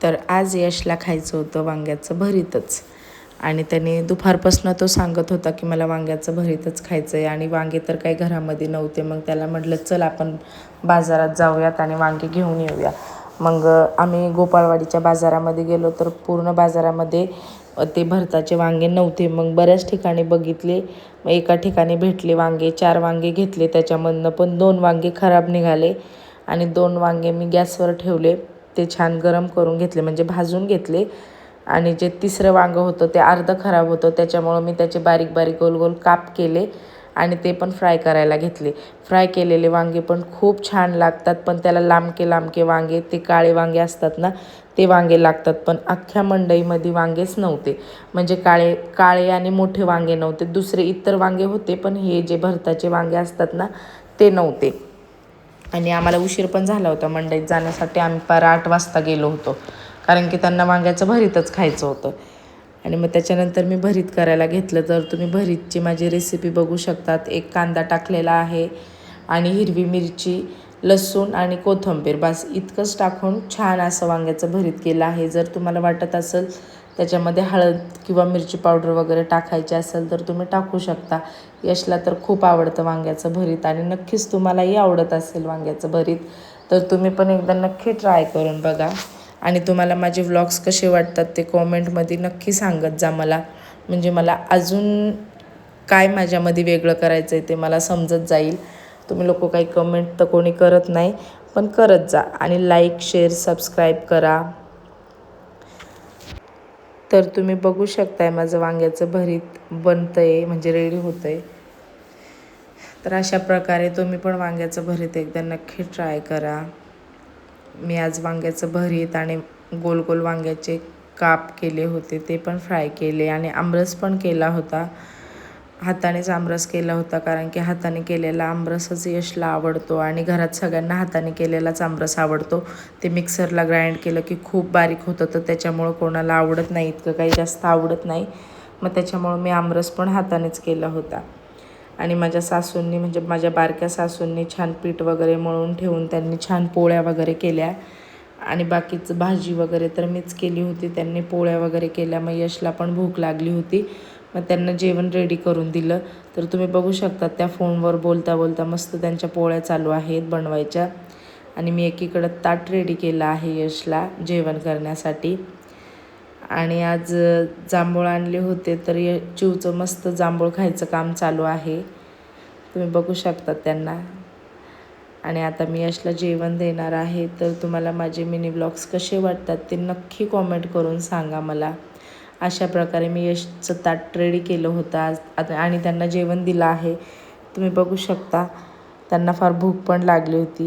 तर आज यशला खायचं होतं वांग्याचं भरीतच आणि त्याने दुपारपासून तो सांगत होता की मला वांग्याचं भरीतच खायचं आहे आणि वांगे तर काही घरामध्ये नव्हते. मग त्याला म्हटलं चल आपण बाजारात जाऊयात आणि वांगे घेऊन येऊया. मग आम्ही गोपाळवाडीच्या बाजारामध्ये गेलो तर पूर्ण बाजारामध्ये ते भरताचे वांगे नव्हते. मग बऱ्याच ठिकाणी बघितले. मग एका ठिकाणी भेटले वांगे, 4 वांगे घेतले. त्याच्यामधनं पण 2 वांगे खराब निघाले आणि 2 वांगे मी गॅसवर ठेवले. ते छान गरम करून घेतले म्हणजे भाजून घेतले आणि जे तिसरं वांगं होतं ते अर्धं खराब होतं. त्याच्यामुळं मी त्याचे बारीक बारीक गोल गोल काप केले आणि ते पण फ्राय करायला घेतले. फ्राय केलेले वांगे पण खूप छान लागतात, पण त्याला लांबके लांबके वांगे ते काळे वांगे असतात ना ते वांगे लागतात. पण अख्ख्या मंडईमध्ये वांगेच नव्हते, म्हणजे काळे आणि मोठे वांगे नव्हते. दुसरे इतर वांगे होते पण हे जे भरताचे वांगे असतात ना ते नव्हते. आणि आम्हाला उशीर पण झाला होता मंडईत जाण्यासाठी. आम्ही पार 8 वाजता गेलो होतो कारण की त्यांना वांग्याचं भरीतच खायचं होतं. आणि मग त्याच्यानंतर मी भरीत करायला घेतलं. तर तुम्ही भरीतची माझी रेसिपी बघू शकतात. एक कांदा टाकलेला आहे आणि हिरवी मिरची, लसूण आणि कोथिंबीर, बस इतकंच टाकून छान असं वांग्याचं भरीत केलं आहे. जर तुम्हाला वाटत असेल त्याच्यामध्ये हळद किंवा मिरची पावडर वगैरे टाकायची असेल तर तुम्ही टाकू शकता. यशला तर खूप आवडतं वांग्याचं भरीत आणि नक्कीच तुम्हालाही आवडत असेल वांग्याचं भरीत. तर तुम्ही पण एकदा नक्की ट्राय करून बघा आणि तुम्हाला माझे व्लॉग्स कसे वाटतात ते कॉमेंटमध्ये नक्की सांगत जा मला. म्हणजे मला अजून काय माझ्यामध्ये वेगळं करायचं आहे ते मला समजत जाईल. तुम्ही लोक काही कमेंट तर कोणी करत नाही, पण करत जा आणि लाईक, शेअर, सबस्क्राईब करा. तर तुम्ही बघू शकताय माझं वांग्याचं भरीत बनतं आहे, म्हणजे रेडी होतं आहे. तर अशा प्रकारे तुम्ही पण वांग्याचं भरीत एकदा नक्की ट्राय करा. मी आज वांग्याचं भरीत आणि गोल गोल वांग्याचे काप केले होते, ते पण फ्राय केले आणि आमरस पण केला होता. हातानेच आमरस केला होता कारण की हाताने केलेला आमरसच यशला आवडतो आणि घरात सगळ्यांना हाताने केलेलाच आमरस आवडतो. ते मिक्सरला ग्राइंड केलं की खूप बारीक होतं, तर त्याच्यामुळं कोणाला आवडत नाही, इतकं काही जास्त आवडत नाही. मग त्याच्यामुळं मी आमरस पण हातानेच केला होता. आणि माझ्या सासूंनी म्हणजे माझ्या बारक्या सासूंनी छान पीठ वगैरे मळून ठेवून त्यांनी छान पोळ्या वगैरे केल्या आणि बाकीचं भाजी वगैरे तर मीच केली होती. त्यांनी पोळ्या वगैरे केल्या. मग यशला पण भूक लागली होती, मग त्यांना जेवण रेडी करून दिलं. तर तुम्ही बघू शकता त्या फोनवर बोलता बोलता मस्त त्यांच्या पोळ्या चालू आहेत बनवायच्या आणि मी एकीकडं ताट रेडी केलं आहे यशला जेवण करण्यासाठी. आणि आज जांभूळ आणले होते तर चिवचं मस्त जांभूळ खायचं काम चालू आहे, तुम्ही बघू शकता त्यांना. आणि आता मी यशला जेवण देणार आहे. तर तुम्हाला माझे मिनी ब्लॉग्स कसे वाटतात ते नक्की कॉमेंट करून सांगा मला. अशा प्रकारे मी यशचं ताट रेडी केलं होतं आज आणि त्यांना जेवण दिलं आहे. तुम्ही बघू शकता त्यांना फार भूक पण लागली होती.